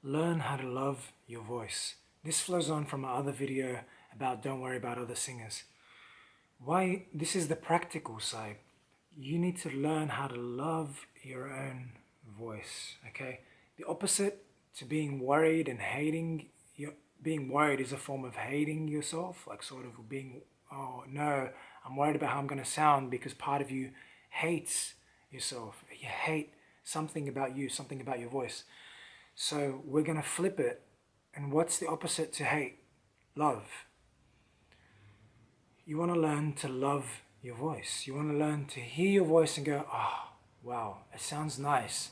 learn how to love your voice. This flows on from our other video about don't worry about other singers. Why? This is the practical side. You need to learn how to love your own voice, okay? The opposite to being worried and hating, being worried is a form of hating yourself, like sort of being, oh no, I'm worried about how I'm going to sound because part of you hates yourself. You hate something about you, something about your voice. So we're going to flip it. And what's the opposite to hate? Love. You want to learn to love your voice. You want to learn to hear your voice and go, oh, wow, it sounds nice.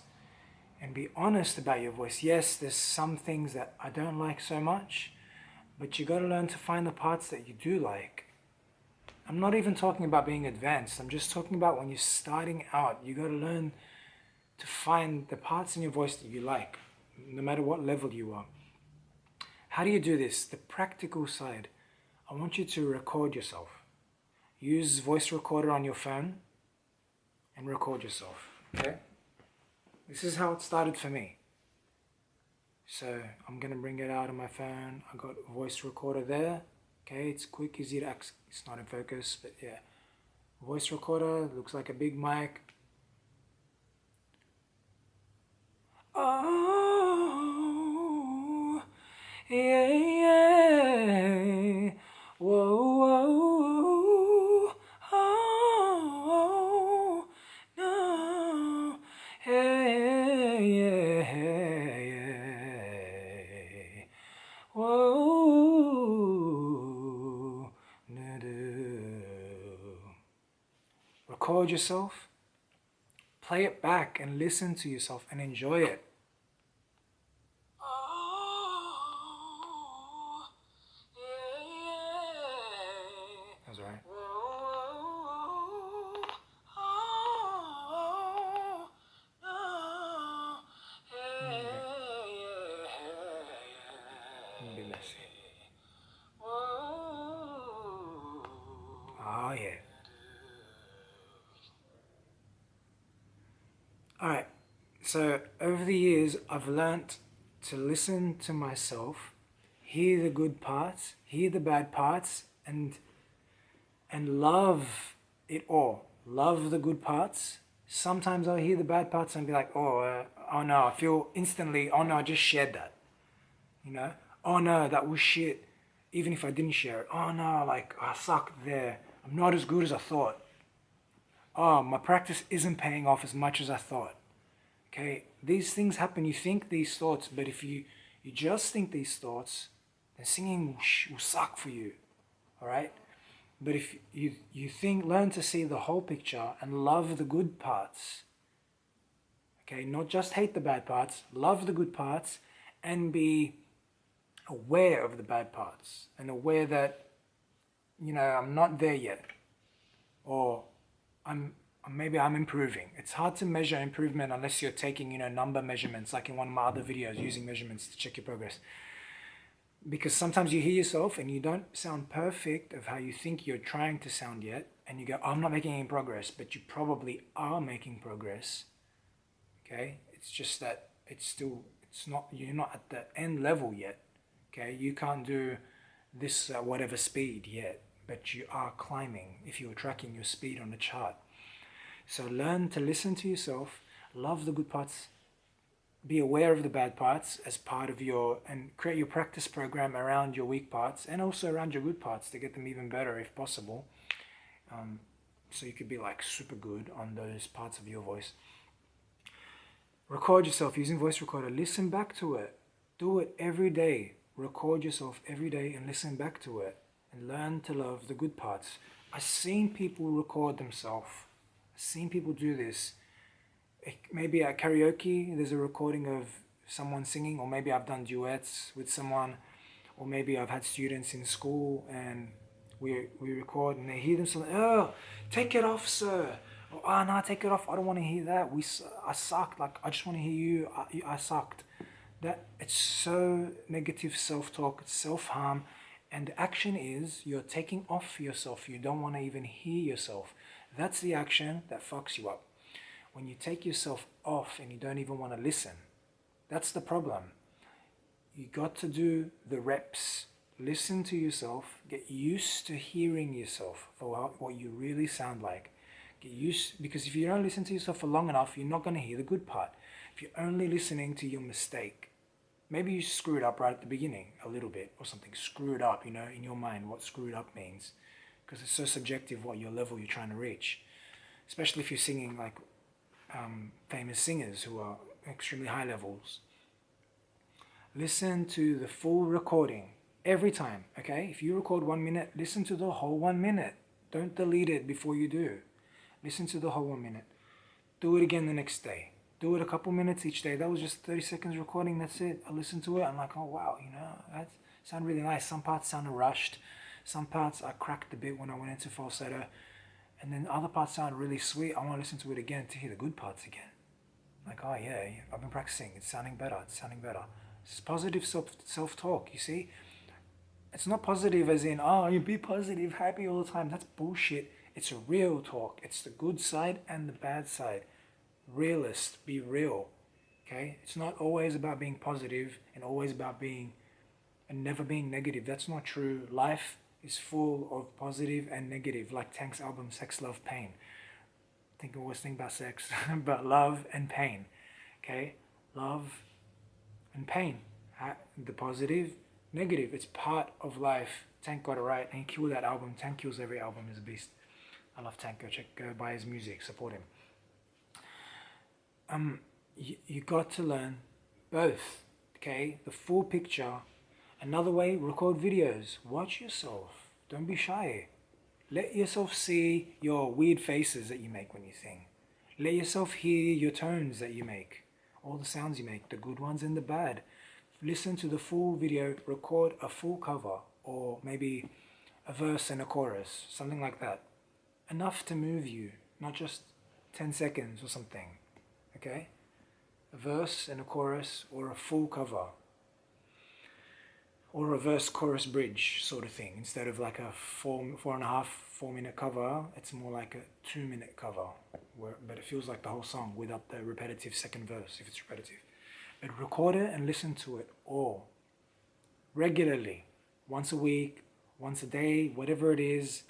And be honest about your voice. Yes, there's some things that I don't like so much, but you got to learn to find the parts that you do like. I'm not even talking about being advanced. I'm just talking about when you're starting out, you got to learn to find the parts in your voice that you like, no matter what level you are. How do you do this? The practical side. I want you to record yourself. Use voice recorder on your phone and record yourself, okay? This is how it started for me. So I'm going to bring it out of my phone. I got a voice recorder there. Okay, it's quick, easy to access. It's not in focus, but yeah. Voice recorder, looks like a big mic. Oh, yeah, yeah. Whoa, whoa, oh, no. Hey, yeah, yeah. Whoa, no. Record yourself. Play it back and listen to yourself and enjoy it. That's right. Be messy. Oh yeah. Alright, so over the years I've learnt to listen to myself, hear the good parts, hear the bad parts, and love it all. Love the good parts. Sometimes I'll hear the bad parts and be like, oh no, I feel instantly, oh no, I just shared that. You know? Oh no, that was shit. Even if I didn't share it. Oh no, like, I sucked there. I'm not as good as I thought. Oh, my practice isn't paying off as much as I thought. Okay, these things happen. You think these thoughts, but if you just think these thoughts, then singing will suck for you. All right? But if you learn to see the whole picture and love the good parts. Okay, not just hate the bad parts, love the good parts, and be aware of the bad parts and aware that, you know, I'm not there yet, or maybe I'm improving. It's hard to measure improvement unless you're taking, you know, number measurements, like in one of my other videos, using measurements to check your progress. Because sometimes you hear yourself and you don't sound perfect of how you think you're trying to sound yet, and you go, oh, I'm not making any progress, but you probably are making progress. Okay, it's just that you're not at the end level yet. Okay, you can't do this at whatever speed yet, but you are climbing if you're tracking your speed on the chart. So learn to listen to yourself, love the good parts, be aware of the bad parts as part of and create your practice program around your weak parts and also around your good parts to get them even better if possible. So you could be like super good on those parts of your voice. Record yourself using voice recorder. Listen back to it. Do it every day. Record yourself every day and listen back to it. And learn to love the good parts. I've seen people record themselves. I've seen people do this. Maybe at karaoke, there's a recording of someone singing, or maybe I've done duets with someone, or maybe I've had students in school and we record and they hear themselves, oh, take it off, sir. Oh, no, take it off. I don't want to hear that. I sucked. Like, I just want to hear you. I sucked. That it's so negative self-talk, it's self-harm, and the action is you're taking off yourself. You don't want to even hear yourself. That's the action that fucks you up. When you take yourself off and you don't even want to listen, that's the problem. You got to do the reps. Listen to yourself. Get used to hearing yourself for what you really sound like. Get used, because if you don't listen to yourself for long enough, you're not going to hear the good part. If you're only listening to your mistake, maybe you screwed up right at the beginning a little bit or something. Screwed up, in your mind, what screwed up means. Because it's so subjective what your level you're trying to reach. Especially if you're singing like famous singers who are extremely high levels. Listen to the full recording every time, okay? If you record 1 minute, listen to the whole 1 minute. Don't delete it before you do. Listen to the whole 1 minute. Do it again the next day. Do it a couple minutes each day. That was just 30 seconds recording, that's it. I listened to it, I'm like, oh wow, that sounded really nice. Some parts sounded rushed. Some parts I cracked a bit when I went into falsetto. And then other parts sound really sweet. I want to listen to it again to hear the good parts again. Like, oh yeah, I've been practicing. It's sounding better. It's sounding better. It's positive self-talk, you see? It's not positive as in, oh, you be positive, happy all the time. That's bullshit. It's a real talk. It's the good side and the bad side. Realist, be real, okay? It's not always about being positive and always about being, and never being negative. That's not true. Life is full of positive and negative, like Tank's album, Sex, Love, Pain. I always think about sex, but love and pain, okay? Love and pain, the positive, negative, it's part of life. Tank got it right, and he killed that album. Tank kills every album, he's a beast. I love Tank, go buy his music, support him. You got to learn both, okay? The full picture. Another way, record videos. Watch yourself. Don't be shy. Let yourself see your weird faces that you make when you sing. Let yourself hear your tones that you make. All the sounds you make, the good ones and the bad. Listen to the full video, record a full cover, or maybe a verse and a chorus, something like that. Enough to move you, not just 10 seconds or something, okay? A verse and a chorus, or a full cover. Or a verse, chorus, bridge sort of thing. Instead of like a 4.5 cover, it's more like a 2-minute cover. But it feels like the whole song without the repetitive second verse, if it's repetitive. But record it and listen to it all. Regularly. Once a week, once a day, whatever it is.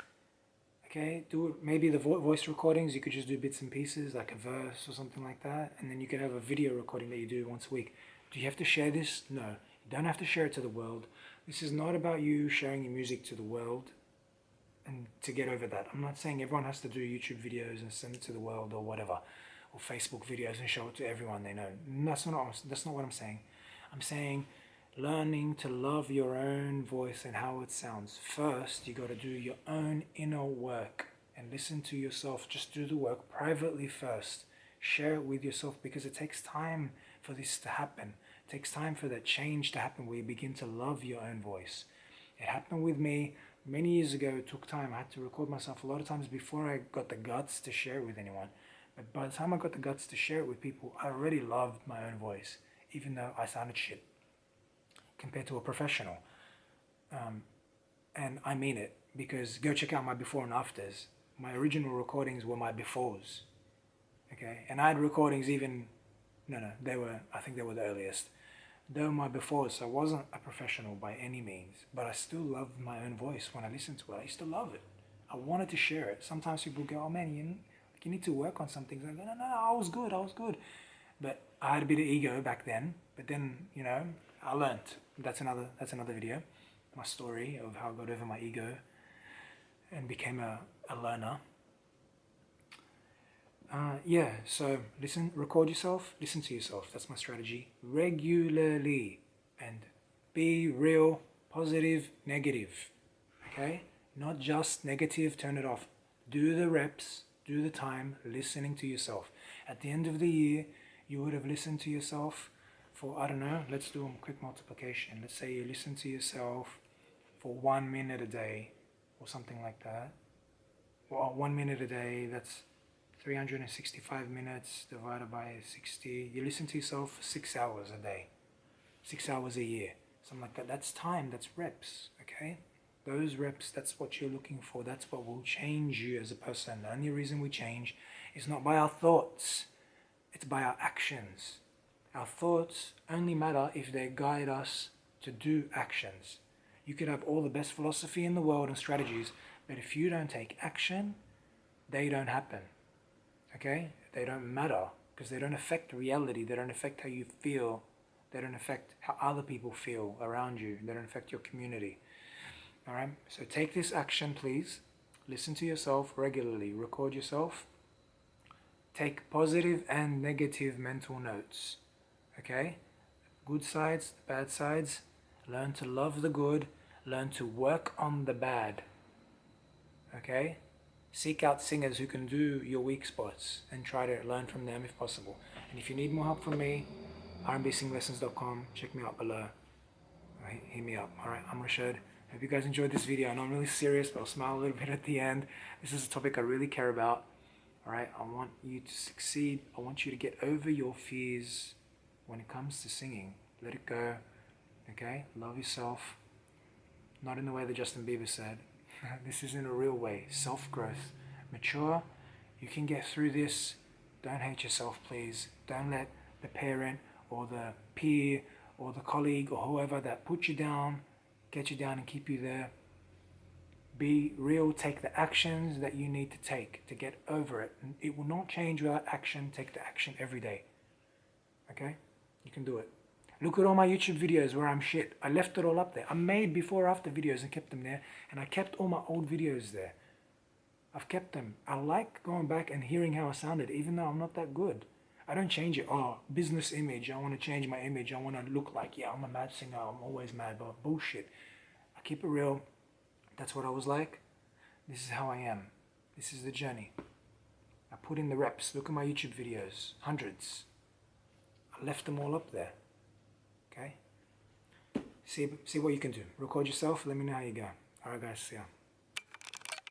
Okay, do it. Maybe the voice recordings, you could just do bits and pieces, like a verse or something like that. And then you could have a video recording that you do once a week. Do you have to share this? No. You don't have to share it to the world. This is not about you sharing your music to the world and to get over that. I'm not saying everyone has to do YouTube videos and send it to the world or whatever, or Facebook videos and show it to everyone they know. That's not what I'm saying. I'm saying learning to love your own voice and how it sounds. First, you got to do your own inner work and listen to yourself. Just do the work privately first. Share it with yourself, because it takes time for this to happen. It takes time for that change to happen where you begin to love your own voice. It happened with me many years ago. It took time. I had to record myself a lot of times before I got the guts to share it with anyone. But by the time I got the guts to share it with people, I already loved my own voice, even though I sounded shit compared to a professional. And I mean it, because go check out my before and afters. My original recordings were my befores. Okay, and I had recordings even, I think they were the earliest. They were my befores, so I wasn't a professional by any means, but I still loved my own voice when I listened to it. I used to love it. I wanted to share it. Sometimes people go, oh man, you need to work on something. I go, no, I was good. But I had a bit of ego back then, but then, I learned. That's another video. My story of how I got over my ego and became a learner. So record yourself, listen to yourself. That's my strategy. Regularly. And be real, positive, negative. Okay? Not just negative, turn it off. Do the reps, do the time, listening to yourself. At the end of the year, you would have listened to yourself for, I don't know, let's do a quick multiplication. Let's say you listen to yourself for 1 minute a day or something like that. Well, 1 minute a day, that's 365 minutes divided by 60. You listen to yourself for 6 hours a day, 6 hours a year, something like that. That's time, that's reps, okay? Those reps, that's what you're looking for. That's what will change you as a person. The only reason we change is not by our thoughts, it's by our actions. Our thoughts only matter if they guide us to do actions. You could have all the best philosophy in the world and strategies, but if you don't take action, they don't happen. Okay? They don't matter because they don't affect reality. They don't affect how you feel. They don't affect how other people feel around you. They don't affect your community. All right? So take this action, please. Listen to yourself regularly. Record yourself. Take positive and negative mental notes. Okay? Good sides, bad sides. Learn to love the good. Learn to work on the bad. Okay? Seek out singers who can do your weak spots and try to learn from them if possible. And if you need more help from me, rnbsinglessons.com. Check me out below. Right, hit me up. Alright, I'm Rashad. Hope you guys enjoyed this video. I know I'm really serious, but I'll smile a little bit at the end. This is a topic I really care about. Alright, I want you to succeed. I want you to get over your fears when it comes to singing. Let it go. Okay? Love yourself. Not in the way that Justin Bieber said. This is in a real way. Self-growth. Mature. You can get through this. Don't hate yourself, please. Don't let the parent or the peer or the colleague or whoever that put you down, get you down and keep you there. Be real. Take the actions that you need to take to get over it. It will not change without action. Take the action every day. Okay? You can do it. Look at all my YouTube videos where I'm shit. I left it all up there. I made before after videos and kept them there. And I kept all my old videos there. I've kept them. I like going back and hearing how I sounded, even though I'm not that good. I don't change it. Oh, business image. I want to change my image. I want to look like, yeah, I'm a mad singer. I'm always mad, but bullshit. I keep it real. That's what I was like. This is how I am. This is the journey. I put in the reps. Look at my YouTube videos. Hundreds. I left them all up there. Okay? See what you can do. Record yourself. Let me know how you go. Alright guys, see ya.